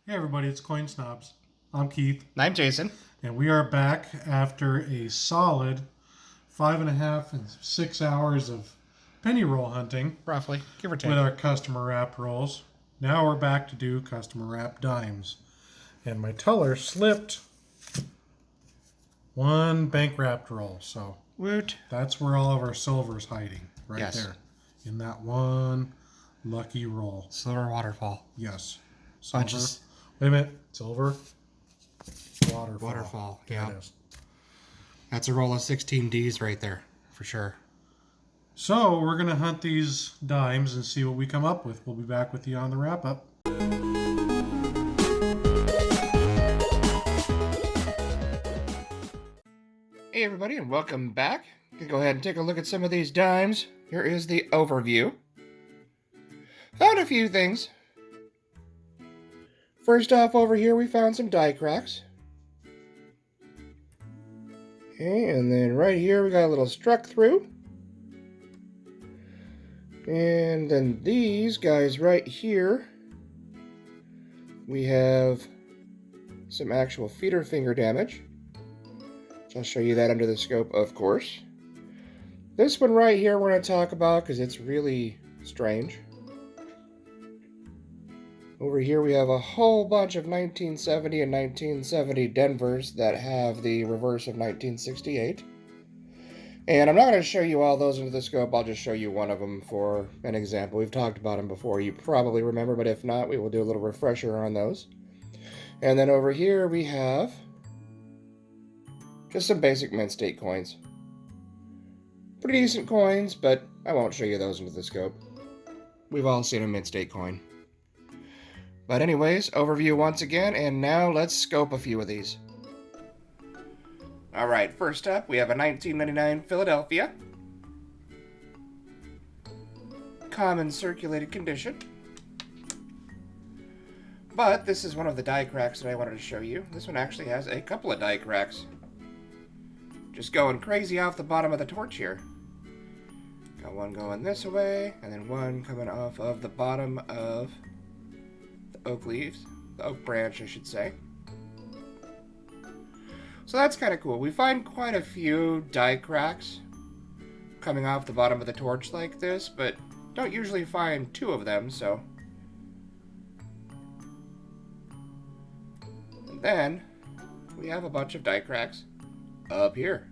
Hey everybody, it's Coin Snobz. I'm Keith, I'm Jason. and we are back after a solid 5.5 and 6 hours of penny roll hunting Roughly, give or take. with our customer wrapped rolls. Now we're back to do customer wrapped dimes. And my teller slipped one bank wrapped roll, so Woot. that's where all of our silver's hiding, right Yes. there. In that one lucky roll. Silver waterfall. Yes. Silver. Bunches. Wait a minute. Silver. Waterfall. Waterfall, There yeah. it is. That's a roll of 16 Ds right there, for sure. So we're going to hunt these dimes and see what we come up with. We'll be back with you on the wrap up. Hey everybody, and welcome back. Gonna go ahead and take a look at some of these dimes. Here is the overview. Found a few things. First off, over here we found some die cracks. Okay, and then right here we got a little struck through. And then these guys right here, we have some actual feeder finger damage. I'll show you that under the scope, of course. This one right here we're going to talk about because it's really strange. Over here we have a whole bunch of 1970 and 1970 Denvers that have the reverse of 1968. And I'm not going to show you all those under the scope, I'll just show you one of them for an example. We've talked about them before, you probably remember, but if not, we will do a little refresher on those. And then over here we have just some basic mint state coins. Pretty decent coins, but I won't show you those under the scope. We've all seen a mint state coin. But anyways, overview once again, and now let's scope a few of these. Alright, first up, we have a 1999 Philadelphia. Common circulated condition. But this is one of the die cracks that I wanted to show you. This one actually has a couple of die cracks. Just going crazy off the bottom of the torch here. Got one going this way, and then one coming off of the bottom of the oak leaves. The oak branch, I should say. So that's kind of cool. We find quite a few die cracks coming off the bottom of the torch like this, but don't usually find two of them, so. And then we have a bunch of die cracks up here.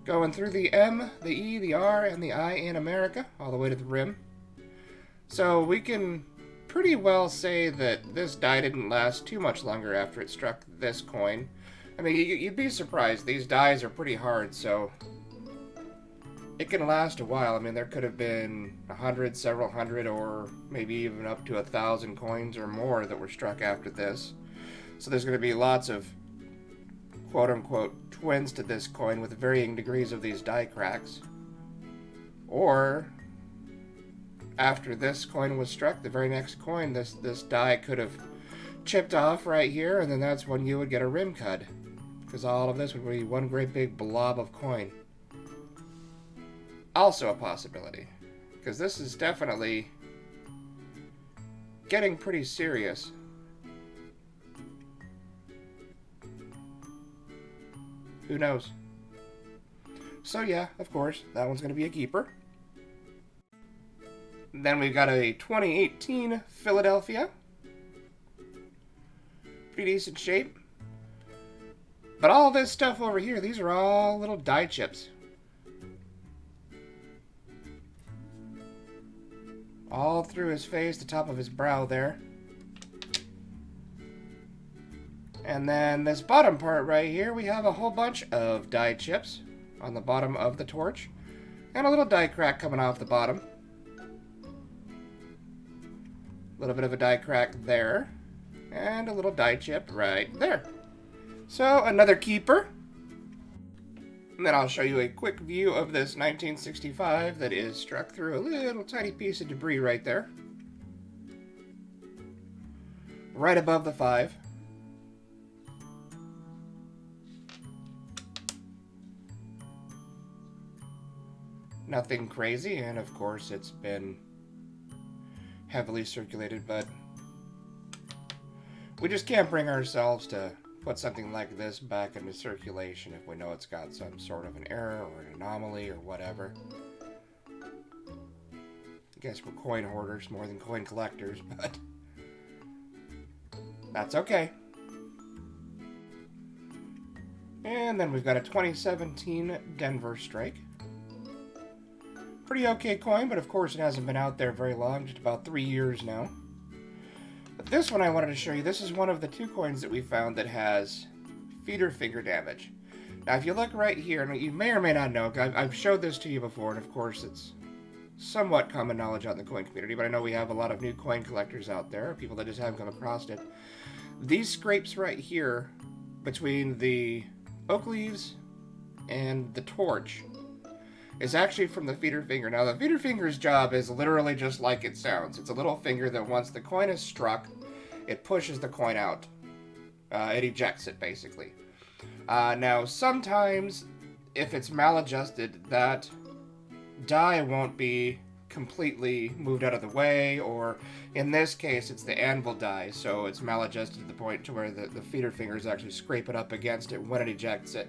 Going through the M, the E, the R, and the I in America, all the way to the rim. So we can pretty well say that this die didn't last too much longer after it struck this coin. I mean, you'd be surprised. These dies are pretty hard, so it can last a while. I mean, there could have been 100, several hundred, or maybe even up to 1,000 coins or more that were struck after this. So there's going to be lots of quote-unquote twins to this coin with varying degrees of these die cracks. Or after this coin was struck, the very next coin, this die could have chipped off right here, and then that's when you would get a rim cut, because all of this would be one great big blob of coin. Also a possibility, because this is definitely getting pretty serious. Who knows? So yeah, of course, that one's going to be a keeper. Then we've got a 2018 Philadelphia. Pretty decent shape. But all this stuff over here, these are all little die chips. All through his face, the top of his brow there. And then this bottom part right here, we have a whole bunch of die chips on the bottom of the torch. And a little die crack coming off the bottom. A little bit of a die crack there. And a little die chip right there. So, another keeper. And then I'll show you a quick view of this 1965 that is struck through a little tiny piece of debris right there. Right above the 5. Nothing crazy, and of course it's been heavily circulated, but We just can't bring ourselves to put something like this back into circulation if we know it's got some sort of an error or an anomaly or whatever. I guess we're coin hoarders more than coin collectors, but that's okay. And then we've got a 2017 Denver Strike. Pretty okay coin, but of course it hasn't been out there very long, just about 3 years now. But this one I wanted to show you, this is one of the 2 coins that we found that has feeder finger damage. Now if you look right here, and you may or may not know, I've showed this to you before, and of course it's somewhat common knowledge out in the coin community, but I know we have a lot of new coin collectors out there, people that just haven't come across it. These scrapes right here between the oak leaves and the torch is actually from the feeder finger. Now the feeder finger's job is literally just like it sounds. It's a little finger that once the coin is struck, it pushes the coin out. It ejects it basically. Now sometimes if it's maladjusted, that die won't be completely moved out of the way, or in this case it's the anvil die, so it's maladjusted to the point to where the feeder fingers actually scrape it up against it when it ejects it.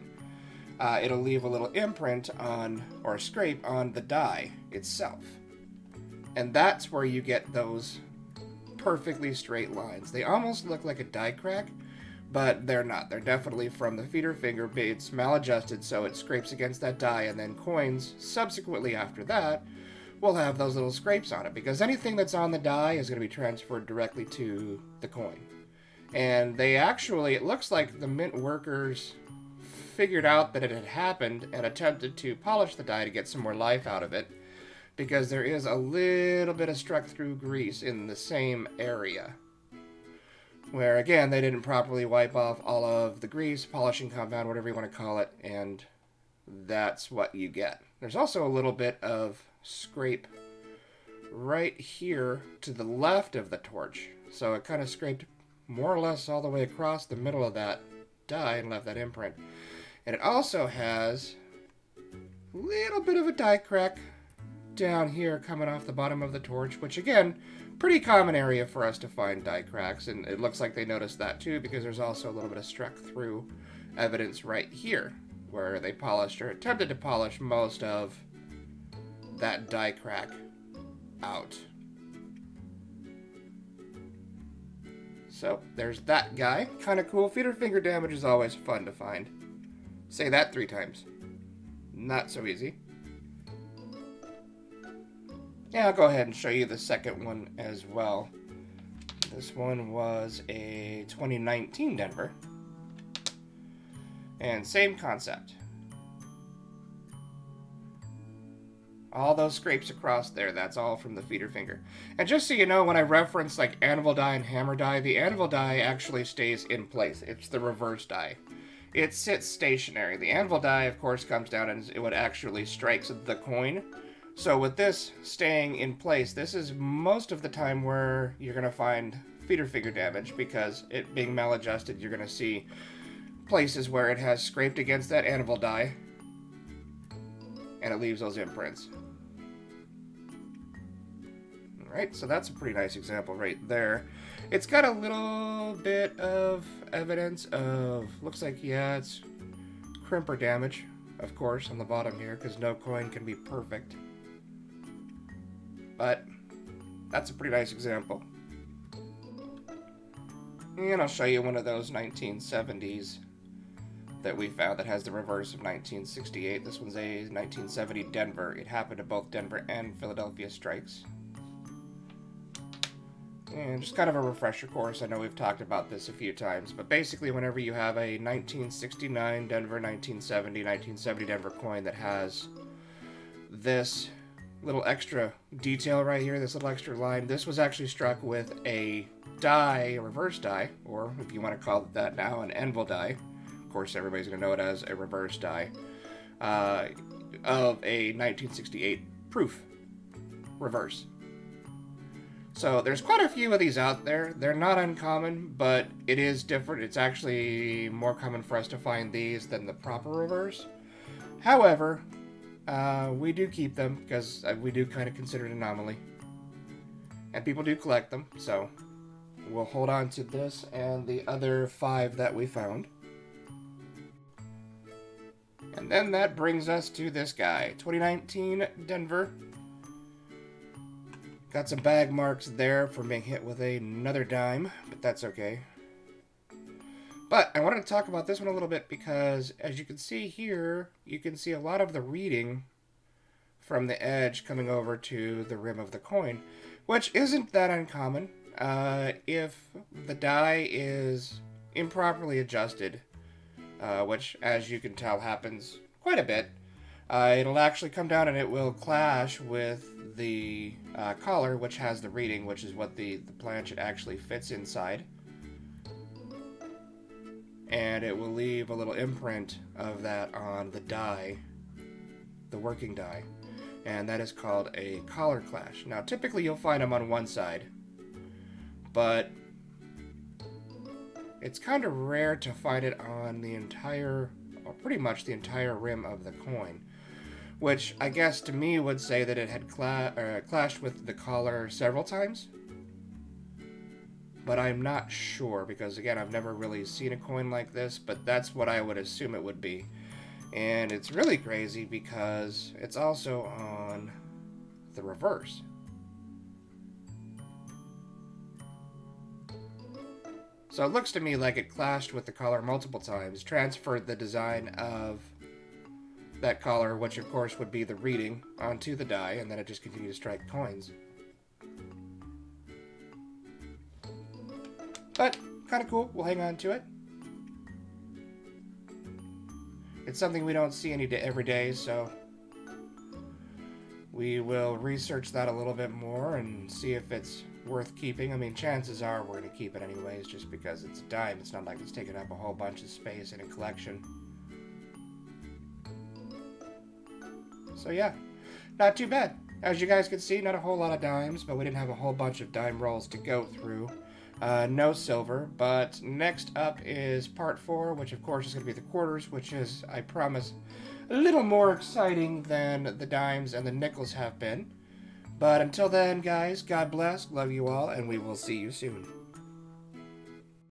It'll leave a little imprint on, or a scrape on the die itself. And that's where you get those perfectly straight lines. They almost look like a die crack, but they're not. They're definitely from the feeder finger. It's maladjusted, so it scrapes against that die, and then coins subsequently after that will have those little scrapes on it, because anything that's on the die is going to be transferred directly to the coin. And they actually, it looks like the mint workers figured out that it had happened and attempted to polish the die to get some more life out of it, because there is a little bit of struck through grease in the same area, where again they didn't properly wipe off all of the grease, polishing compound, whatever you want to call it, and that's what you get. There's also a little bit of scrape right here to the left of the torch, so it kind of scraped more or less all the way across the middle of that die and left that imprint. And it also has a little bit of a die crack down here coming off the bottom of the torch, which again, pretty common area for us to find die cracks, and it looks like they noticed that too, because there's also a little bit of struck through evidence right here where they polished or attempted to polish most of that die crack out. So there's that guy. Kind of cool. Feeder finger damage is always fun to find. Say that 3 times. Not so easy. Yeah, I'll go ahead and show you the second one as well. This one was a 2019 Denver. And same concept. All those scrapes across there, that's all from the feeder finger. And just so you know, when I reference like anvil die and hammer die, the anvil die actually stays in place. It's the reverse die. It sits stationary. The anvil die, of course, comes down and it would actually strikes the coin. So with this staying in place, this is most of the time where you're going to find feeder finger damage, because it being maladjusted, you're going to see places where it has scraped against that anvil die and it leaves those imprints. Alright, so that's a pretty nice example right there. It's got a little bit of evidence of, looks like, yeah, it's crimper damage, of course, on the bottom here, because no coin can be perfect. But that's a pretty nice example. And I'll show you one of those 1970s that we found that has the reverse of 1968. This one's a 1970 Denver. It happened to both Denver and Philadelphia strikes. And just kind of a refresher course. I know we've talked about this a few times, but basically whenever you have a 1969 Denver, 1970 Denver coin that has this little extra detail right here, this little extra line, this was actually struck with a die, a reverse die, or if you want to call it that now, an anvil die. Of course, everybody's going to know it as a reverse die, of a 1968 proof reverse. So there's quite a few of these out there. They're not uncommon, but it is different. It's actually more common for us to find these than the proper reverse. However, we do keep them because we do kind of consider it an anomaly. And people do collect them, so we'll hold on to this and the other 5 that we found. And then that brings us to this guy, 2019 Denver. Got some bag marks there from being hit with another dime, but that's okay. But I wanted to talk about this one a little bit because, as you can see here, you can see a lot of the reading from the edge coming over to the rim of the coin, which isn't that uncommon. If the die is improperly adjusted, which, as you can tell, happens quite a bit, it'll actually come down and it will clash with the collar, which has the reading, which is what the planchet actually fits inside. And it will leave a little imprint of that on the die, the working die. And that is called a collar clash. Now, typically you'll find them on one side, but it's kind of rare to find it on the entire, or pretty much the entire rim of the coin, which I guess to me would say that it had clashed with the collar several times. But I'm not sure because, again, I've never really seen a coin like this, but that's what I would assume it would be. And it's really crazy because it's also on the reverse. So it looks to me like it clashed with the collar multiple times, transferred the design of that collar, which of course would be the reading, onto the die, and then it just continued to strike coins. But, kind of cool. We'll hang on to it. It's something we don't see every day, so we will research that a little bit more and see if it's worth keeping. I mean, chances are we're going to keep it anyways, just because it's a dime. It's not like it's taking up a whole bunch of space in a collection. So yeah, not too bad. As you guys can see, not a whole lot of dimes, but we didn't have a whole bunch of dime rolls to go through. No silver, but next up is part 4, which of course is going to be the quarters, which is, I promise, a little more exciting than the dimes and the nickels have been. But until then, guys, God bless, love you all, and we will see you soon.